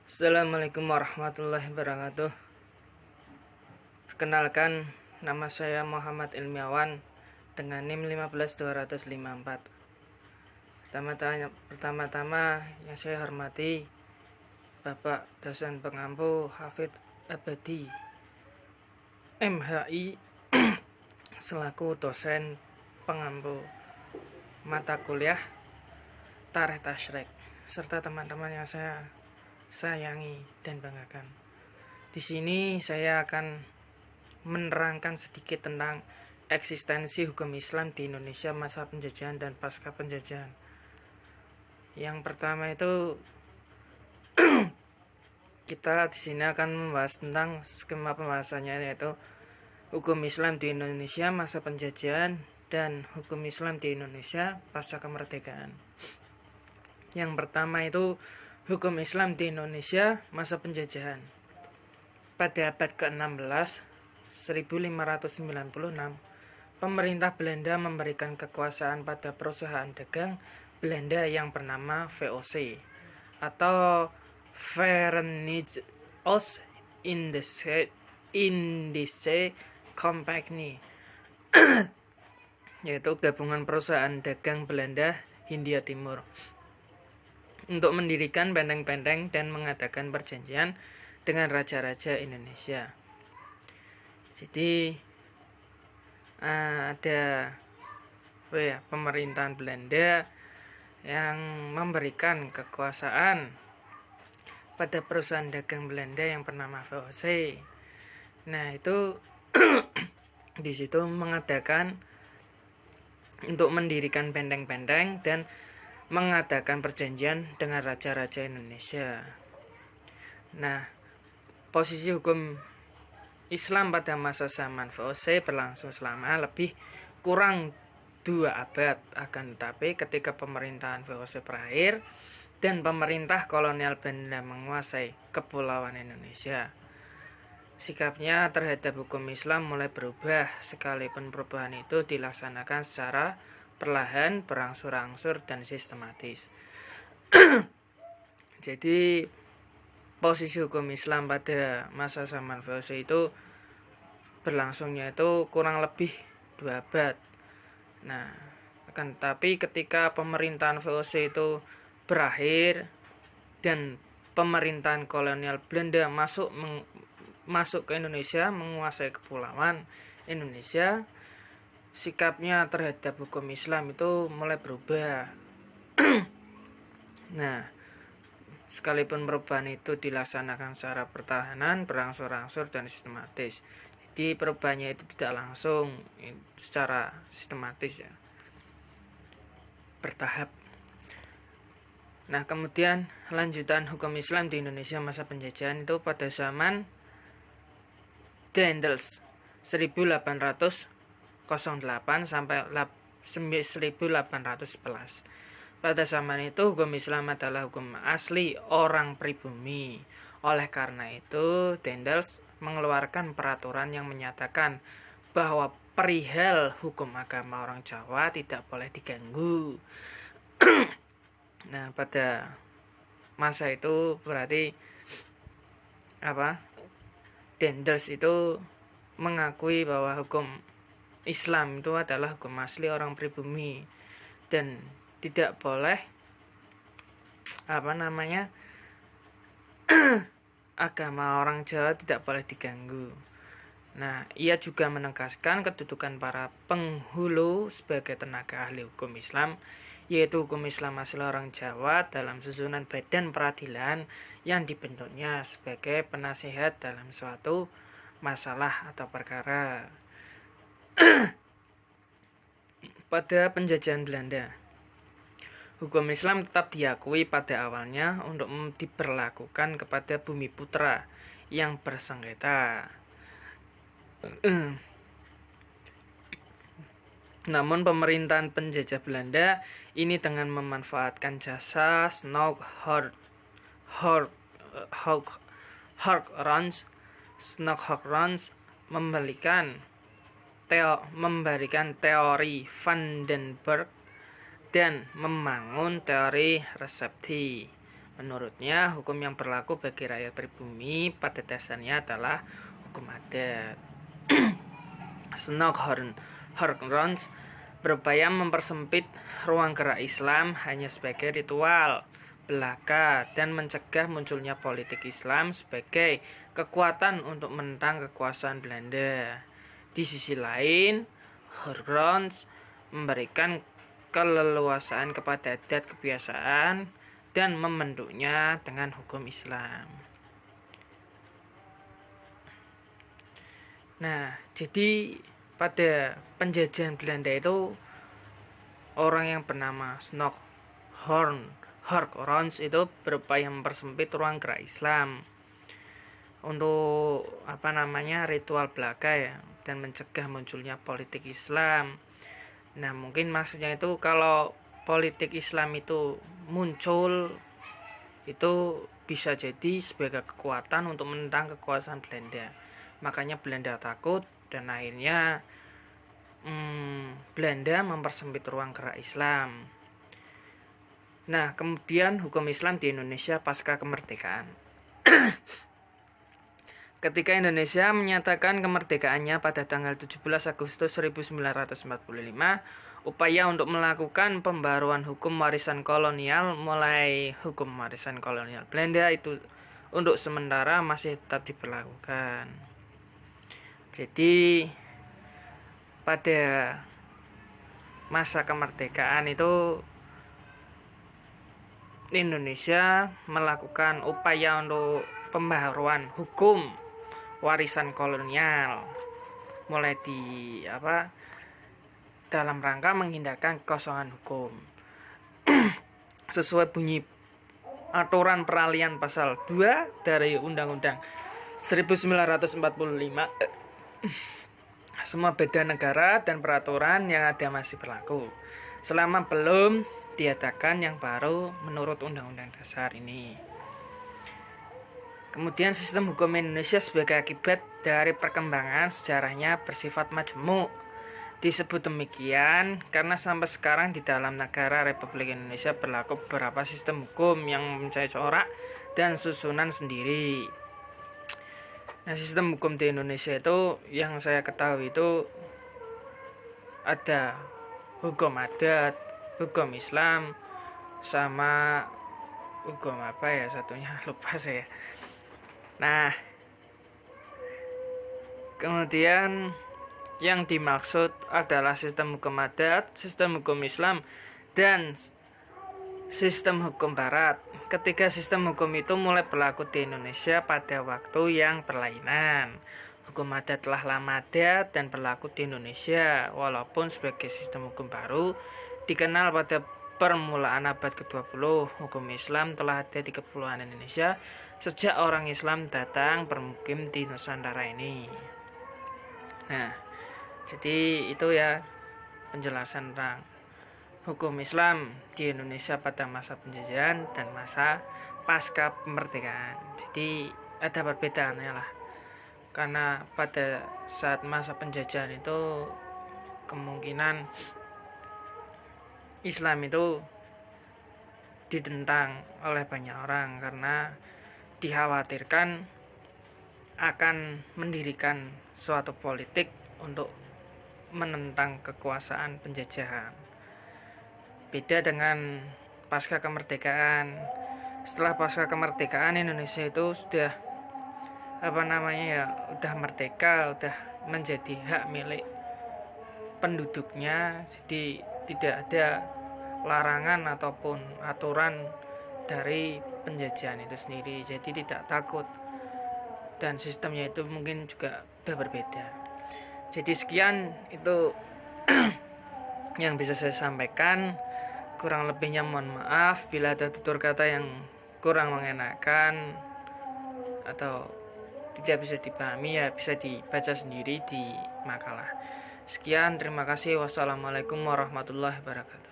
Assalamualaikum warahmatullahi wabarakatuh. Perkenalkan, nama saya Muhammad Ilmiawan dengan NIM 15254. Pertama-tama yang saya hormati Bapak dosen pengampu Hafidz Abadi MHI selaku dosen pengampu mata kuliah Tarikh Tasyrik, serta teman-teman yang saya sayangi dan banggakan. Di sini saya akan menerangkan sedikit tentang eksistensi hukum Islam di Indonesia masa penjajahan dan pasca penjajahan. Yang pertama itu kita di sini akan membahas tentang skema pembahasannya, yaitu hukum Islam di Indonesia masa penjajahan dan hukum Islam di Indonesia pasca kemerdekaan. Yang pertama itu hukum Islam di Indonesia masa penjajahan. Pada abad ke-16, 1596, pemerintah Belanda memberikan kekuasaan pada perusahaan dagang Belanda yang bernama VOC atau Verenigde Oost-Indische Compagnie, yaitu gabungan perusahaan dagang Belanda Hindia Timur, untuk mendirikan benteng-benteng dan mengadakan perjanjian dengan raja-raja Indonesia. Jadi ada pemerintahan Belanda yang memberikan kekuasaan pada perusahaan dagang Belanda yang bernama VOC. Nah, itu di situ mengadakan untuk mendirikan benteng-benteng dan mengadakan perjanjian dengan raja-raja Indonesia. Nah, posisi hukum Islam pada masa zaman VOC berlangsung selama lebih kurang 2 abad. Akan tetapi ketika pemerintahan VOC berakhir dan pemerintah kolonial Belanda menguasai kepulauan Indonesia, sikapnya terhadap hukum Islam mulai berubah, sekalipun perubahan itu dilaksanakan secara perlahan, berangsur-angsur, dan sistematis. Jadi posisi hukum Islam pada masa zaman VOC itu berlangsungnya itu kurang lebih 2 abad. Nah, akan tetapi ketika pemerintahan VOC itu berakhir dan pemerintahan kolonial Belanda masuk ke Indonesia, menguasai kepulauan Indonesia, sikapnya terhadap hukum Islam itu mulai berubah. Nah, sekalipun perubahan itu dilaksanakan secara pertahanan, berangsur-angsur, dan sistematis. Jadi perubahannya itu tidak langsung secara sistematis, ya, bertahap. Nah, kemudian lanjutan hukum Islam di Indonesia masa penjajahan itu pada zaman Daendels 1808 sampai 1811. Pada zaman itu hukum Islam adalah hukum asli orang pribumi. Oleh karena itu, Daendels mengeluarkan peraturan yang menyatakan bahwa perihal hukum agama orang Jawa tidak boleh diganggu. Nah, pada masa itu berarti Daendels itu mengakui bahwa hukum Islam itu adalah hukum asli orang pribumi dan tidak boleh agama orang Jawa tidak boleh diganggu. Nah, ia juga menegaskan kedudukan para penghulu sebagai tenaga ahli hukum Islam, yaitu hukum Islam asli orang Jawa dalam susunan badan peradilan yang dibentuknya sebagai penasihat dalam suatu masalah atau perkara. Pada penjajahan Belanda, hukum Islam tetap diakui pada awalnya untuk diberlakukan kepada bumi putra yang bersengketa. Namun pemerintahan penjajah Belanda ini dengan memanfaatkan jasa Snokhoorns memberikan teori Vandenberg dan membangun teori resepsi. Menurutnya, hukum yang berlaku bagi rakyat pribumi pada dasarnya adalah hukum adat. Snockhorns berupaya mempersempit ruang gerak Islam hanya sebagai ritual belaka dan mencegah munculnya politik Islam sebagai kekuatan untuk menentang kekuasaan Belanda. Di sisi lain, Horns memberikan keleluasaan kepada adat kebiasaan dan membentuknya dengan hukum Islam. Nah, jadi pada penjajahan Belanda itu orang yang bernama Snockhorns itu berupaya mempersempit ruang gerak Islam untuk ritual belaka ya, dan mencegah munculnya politik Islam. Nah, mungkin maksudnya itu kalau politik Islam itu muncul itu bisa jadi sebagai kekuatan untuk menentang kekuasaan Belanda. Makanya Belanda takut dan akhirnya Belanda mempersempit ruang gerak Islam. Nah, kemudian hukum Islam di Indonesia pasca kemerdekaan. Ketika Indonesia menyatakan kemerdekaannya pada tanggal 17 Agustus 1945, upaya untuk melakukan pembaruan hukum warisan kolonial mulai hukum warisan kolonial Belanda itu untuk sementara masih tetap diberlakukan. Jadi pada masa kemerdekaan itu Indonesia melakukan upaya untuk pembaharuan hukum warisan kolonial mulai dalam rangka menghindarkan kekosongan hukum. Sesuai bunyi aturan peralihan pasal 2 dari Undang-Undang 1945, semua beda negara dan peraturan yang ada masih berlaku selama belum diadakan yang baru menurut Undang-Undang Dasar ini. Kemudian sistem hukum Indonesia sebagai akibat dari perkembangan sejarahnya bersifat majemuk. Disebut demikian karena sampai sekarang di dalam negara Republik Indonesia berlaku beberapa sistem hukum yang mempunyai corak dan susunan sendiri. Nah, sistem hukum di Indonesia itu yang saya ketahui itu ada hukum adat, hukum Islam, sama hukum satunya lupa saya. Nah, kemudian yang dimaksud adalah sistem hukum adat, sistem hukum Islam, dan sistem hukum Barat. Ketiga sistem hukum itu mulai berlaku di Indonesia pada waktu yang berlainan. Hukum adat telah lama ada dan berlaku di Indonesia, walaupun sebagai sistem hukum baru dikenal pada permulaan abad ke-20. Hukum Islam telah ada di Kepulauan Indonesia sejak orang Islam datang bermukim di Nusantara ini. Nah, jadi itu ya penjelasan tentang hukum Islam di Indonesia pada masa penjajahan dan masa pasca kemerdekaan. Jadi ada perbedaannya lah. Karena pada saat masa penjajahan itu kemungkinan Islam itu ditentang oleh banyak orang karena dikhawatirkan akan mendirikan suatu politik untuk menentang kekuasaan penjajahan. Beda dengan pasca kemerdekaan. Setelah pasca kemerdekaan Indonesia itu sudah udah merdeka, udah menjadi hak milik penduduknya. Jadi tidak ada larangan ataupun aturan dari penjajahan itu sendiri. Jadi tidak takut. Dan sistemnya itu mungkin juga berbeda. Jadi sekian itu yang bisa saya sampaikan. Kurang lebihnya mohon maaf bila ada tutur kata yang kurang mengenakan atau tidak bisa dipahami, ya bisa dibaca sendiri di makalah. Sekian, terima kasih. Wassalamualaikum warahmatullahi wabarakatuh.